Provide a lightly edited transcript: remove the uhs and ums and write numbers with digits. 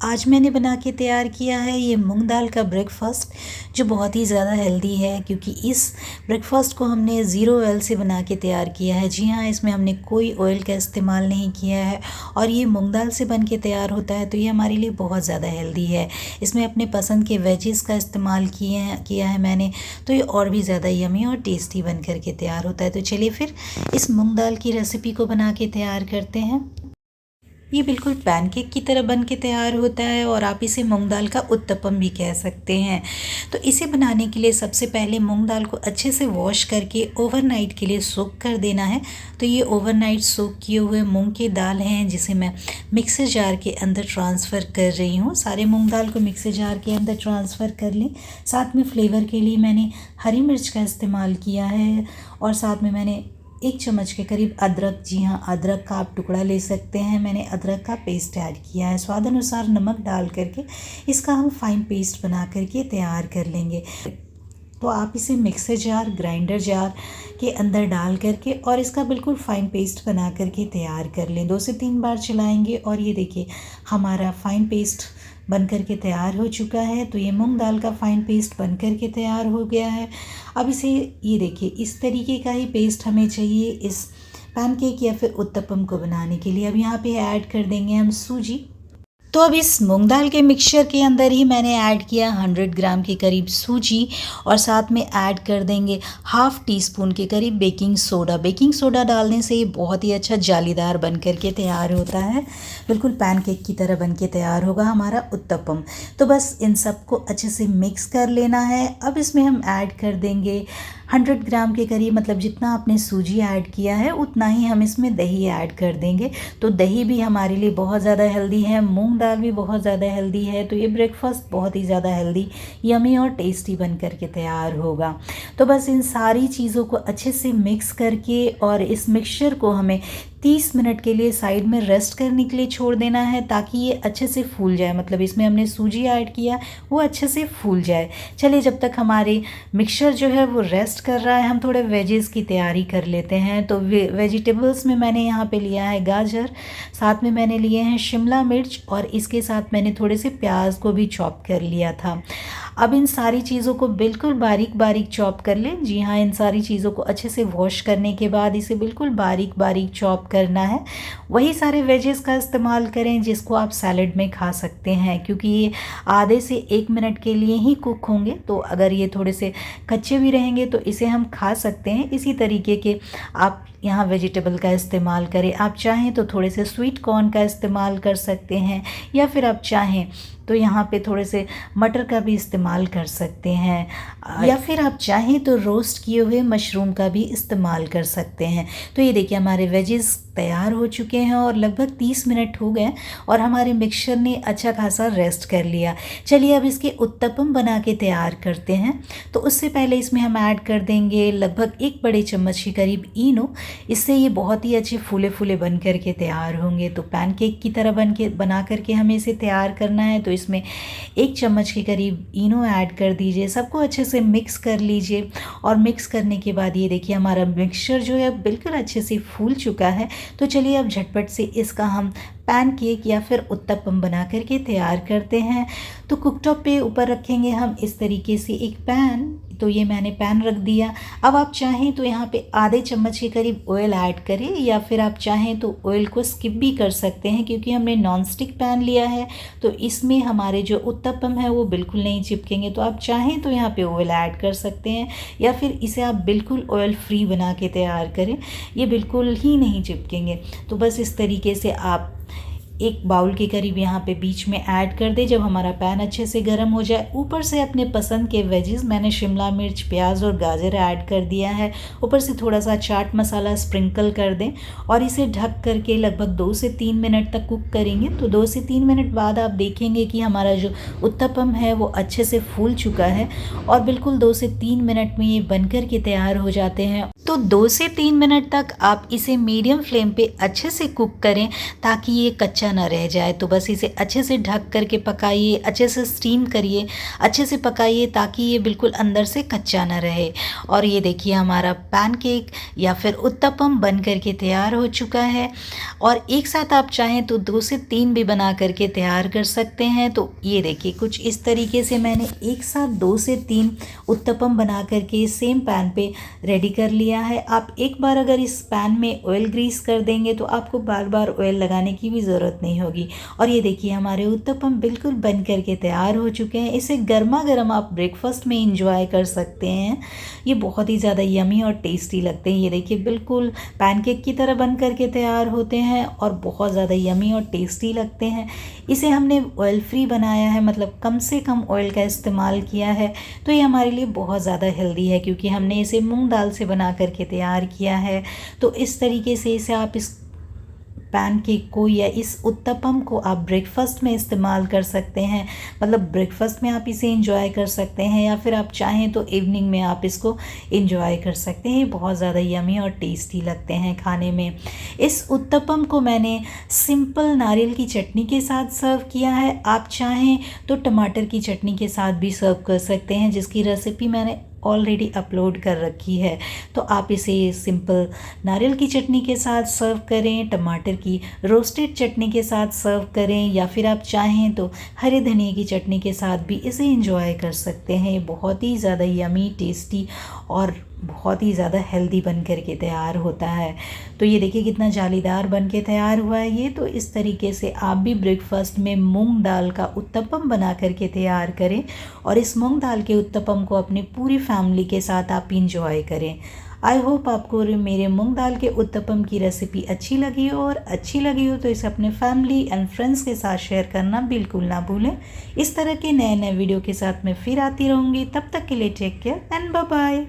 आज मैंने बना के तैयार किया है ये मूंग दाल का ब्रेकफ़ास्ट, जो बहुत ही ज़्यादा हेल्दी है क्योंकि इस ब्रेकफ़ास्ट को हमने ज़ीरो ऑयल से बना के तैयार किया है। जी हाँ, इसमें हमने कोई ऑयल का इस्तेमाल नहीं किया है और ये मूंग दाल से बन के तैयार होता है, तो ये हमारे लिए बहुत ज़्यादा हेल्दी है। इसमें अपने पसंद के वेजेस का इस्तेमाल किया है मैंने, तो ये और भी ज़्यादा यमी और टेस्टी बन कर के तैयार होता है। तो चलिए फिर इस मूंग दाल की रेसिपी को बना के तैयार करते हैं। ये बिल्कुल पैनकेक की तरह बन के तैयार होता है और आप इसे मूंग दाल का उत्तपम भी कह सकते हैं। तो इसे बनाने के लिए सबसे पहले मूंग दाल को अच्छे से वॉश करके ओवरनाइट के लिए सोक कर देना है। तो ये ओवरनाइट सोक किए हुए मूंग की दाल हैं, जिसे मैं मिक्सर जार के अंदर ट्रांसफ़र कर रही हूँ। सारे मूंग दाल को मिक्सर जार के अंदर ट्रांसफ़र कर लें। साथ में फ्लेवर के लिए मैंने हरी मिर्च का इस्तेमाल किया है और साथ में मैंने 1 चम्मच के करीब अदरक, जी हाँ, अदरक का आप टुकड़ा ले सकते हैं, मैंने अदरक का पेस्ट ऐड किया है। स्वाद अनुसार नमक डाल करके इसका हम फाइन पेस्ट बना करके तैयार कर लेंगे। तो आप इसे मिक्सर जार, ग्राइंडर जार के अंदर डाल करके और इसका बिल्कुल फाइन पेस्ट बना करके तैयार कर लें। 2 से 3 बार चलाएंगे और ये देखिए हमारा फाइन पेस्ट बन कर के तैयार हो चुका है। तो ये मूंग दाल का फाइन पेस्ट बन कर के तैयार हो गया है। अब इसे ये देखिए इस तरीके का ही पेस्ट हमें चाहिए इस पैनकेक या फिर उत्तपम को बनाने के लिए। अब यहाँ पे ऐड कर देंगे हम सूजी। तो अब इस मूंग दाल के मिक्सचर के अंदर ही मैंने ऐड किया 100 ग्राम के करीब सूजी और साथ में ऐड कर देंगे हाफ़ टी स्पून के करीब बेकिंग सोडा। बेकिंग सोडा डालने से ये बहुत ही अच्छा जालीदार बन कर के तैयार होता है, बिल्कुल पैनकेक की तरह बन के तैयार होगा हमारा उत्तपम। तो बस इन सबको अच्छे से मिक्स कर लेना है। अब इसमें हम ऐड कर देंगे 100 ग्राम के करीब, मतलब जितना आपने सूजी ऐड किया है उतना ही हम इसमें दही ऐड कर देंगे। तो दही भी हमारे लिए बहुत ज़्यादा हेल्दी है, मूंग दाल भी बहुत ज़्यादा हेल्दी है, तो ये ब्रेकफास्ट बहुत ही ज़्यादा हेल्दी, यमी और टेस्टी बन करके तैयार होगा। तो बस इन सारी चीज़ों को अच्छे से मिक्स करके और इस मिक्सचर को हमें 30 मिनट के लिए साइड में रेस्ट करने के लिए छोड़ देना है, ताकि ये अच्छे से फूल जाए। मतलब इसमें हमने सूजी ऐड किया, वो अच्छे से फूल जाए। चलिए जब तक हमारे मिक्सचर जो है वो रेस्ट कर रहा है, हम थोड़े वेजेस की तैयारी कर लेते हैं। तो वेजिटेबल्स में मैंने यहाँ पे लिया है गाजर, साथ में मैंने लिए हैं शिमला मिर्च और इसके साथ मैंने थोड़े से प्याज को भी चॉप कर लिया था। अब इन सारी चीज़ों को बिल्कुल बारीक बारीक चॉप कर लें। जी हाँ, इन सारी चीज़ों को अच्छे से वॉश करने के बाद इसे बिल्कुल बारीक बारीक चॉप करना है। वही सारे वेजेस का इस्तेमाल करें जिसको आप सैलड में खा सकते हैं, क्योंकि ये आधे से 1 मिनट के लिए ही कुक होंगे। तो अगर ये थोड़े से कच्चे भी रहेंगे तो इसे हम खा सकते हैं। इसी तरीके के आप यहाँ वेजिटेबल का इस्तेमाल करें। आप चाहें तो थोड़े से स्वीट कॉर्न का इस्तेमाल कर सकते हैं, या फिर आप चाहें तो यहाँ पे थोड़े से मटर का भी इस्तेमाल कर सकते हैं, या फिर आप चाहें तो रोस्ट किए हुए मशरूम का भी इस्तेमाल कर सकते हैं। तो ये देखिए हमारे वेजेस तैयार हो चुके हैं और लगभग 30 मिनट हो गए और हमारे मिक्सचर ने अच्छा खासा रेस्ट कर लिया। चलिए अब इसके उत्तपम बना के तैयार करते हैं। तो उससे पहले इसमें हम ऐड कर देंगे लगभग 1 बड़े चम्मच के करीब इनो। इससे ये बहुत ही अच्छे फूले फूले बन कर के तैयार होंगे। तो पैनकेक की तरह बना करके हमें इसे तैयार करना है। तो इसमें 1 चम्मच के करीब इनो ऐड कर दीजिए, सबको अच्छे से मिक्स कर लीजिए। और मिक्स करने के बाद ये देखिए हमारा मिक्सचर जो है बिल्कुल अच्छे से फूल चुका है। तो चलिए अब झटपट से इसका हम पैनकेक या फिर उत्तपम बना करके तैयार करते हैं। तो कुकटॉप पे ऊपर रखेंगे हम इस तरीके से एक पैन। तो ये मैंने पैन रख दिया। अब आप चाहें तो यहाँ पे आधे चम्मच के करीब ऑयल ऐड करें, या फिर आप चाहें तो ऑयल को स्किप भी कर सकते हैं, क्योंकि हमने नॉन स्टिक पैन लिया है तो इसमें हमारे जो उत्तपम है वो बिल्कुल नहीं चिपकेंगे। तो आप चाहें तो यहाँ पे ऑयल ऐड कर सकते हैं, या फिर इसे आप बिल्कुल ऑयल फ्री बना के तैयार करें, ये बिल्कुल ही नहीं चिपकेंगे। तो बस इस तरीके से आप 1 बाउल के करीब यहाँ पे बीच में ऐड कर दें। जब हमारा पैन अच्छे से गर्म हो जाए, ऊपर से अपने पसंद के वेजेस, मैंने शिमला मिर्च, प्याज और गाजर ऐड कर दिया है। ऊपर से थोड़ा सा चाट मसाला स्प्रिंकल कर दें और इसे ढक करके लगभग 2 से 3 मिनट तक कुक करेंगे। तो 2 से 3 मिनट बाद आप देखेंगे कि हमारा जो उत्तपम है वो अच्छे से फूल चुका है और बिल्कुल 2 से 3 मिनट में ये बनकर के तैयार हो जाते हैं। तो 2 से 3 मिनट तक आप इसे मीडियम फ्लेम पे अच्छे से कुक करें, ताकि ये कच्चा कच्चा ना रह जाए। तो बस इसे अच्छे से ढक करके पकाइए, अच्छे से स्टीम करिए, अच्छे से पकाइए ताकि ये बिल्कुल अंदर से कच्चा ना रहे। और ये देखिए हमारा पैनकेक या फिर उत्तपम बन करके तैयार हो चुका है। और एक साथ आप चाहें तो 2 से 3 भी बना करके तैयार कर सकते हैं। तो ये देखिए कुछ इस तरीके से मैंने एक साथ 2 से 3 उत्तपम बना करके सेम पैन पे रेडी कर लिया है। आप एक बार अगर इस पैन में ऑयल ग्रीस कर देंगे तो आपको बार बार ऑयल लगाने की भी ज़रूरत नहीं होगी। और ये देखिए हमारे उत्तपम बिल्कुल बन करके तैयार हो चुके हैं। इसे गर्मा गर्म आप ब्रेकफास्ट में इंजॉय कर सकते हैं। ये बहुत ही ज़्यादा यमी और टेस्टी लगते हैं। ये देखिए बिल्कुल पैनकेक की तरह बन करके तैयार होते हैं और बहुत ज़्यादा यमी और टेस्टी लगते हैं। इसे हमने ऑयल फ्री बनाया है, मतलब कम से कम ऑयल का इस्तेमाल किया है। तो ये हमारे लिए बहुत ज़्यादा हेल्दी है क्योंकि हमने इसे मूंग दाल से बना करके तैयार किया है। तो इस तरीके से इसे आप इस पैनकेक को या इस उत्तपम को आप ब्रेकफास्ट में इस्तेमाल कर सकते हैं। मतलब ब्रेकफास्ट में आप इसे एंजॉय कर सकते हैं या फिर आप चाहें तो इवनिंग में आप इसको एंजॉय कर सकते हैं। बहुत ज़्यादा यमी और टेस्टी लगते हैं खाने में। इस उत्तपम को मैंने सिंपल नारियल की चटनी के साथ सर्व किया है। आप चाहें तो टमाटर की चटनी के साथ भी सर्व कर सकते हैं, जिसकी रेसिपी मैंने ऑलरेडी अपलोड कर रखी है। तो आप इसे सिंपल नारियल की चटनी के साथ सर्व करें, टमाटर की रोस्टेड चटनी के साथ सर्व करें, या फिर आप चाहें तो हरे धनिए की चटनी के साथ भी इसे एंजॉय कर सकते हैं। ये बहुत ही ज़्यादा यमी, टेस्टी और बहुत ही ज़्यादा हेल्दी बन करके तैयार होता है। तो ये देखिए कितना जालीदार बन के तैयार हुआ है ये। तो इस तरीके से आप भी ब्रेकफास्ट में मूंग दाल का उत्तपम बना करके तैयार करें और इस मूंग दाल के उत्तपम को अपनी पूरी फैमिली के साथ आप इंजॉय करें। आई होप आपको मेरे मूंग दाल के उत्तपम की रेसिपी अच्छी लगी हो, और अच्छी लगी हो तो इसे अपने फैमिली एंड फ्रेंड्स के साथ शेयर करना बिल्कुल ना भूलें। इस तरह के नए नए वीडियो के साथ मैं फिर आती रहूँगी। तब तक के लिए take care and bye bye.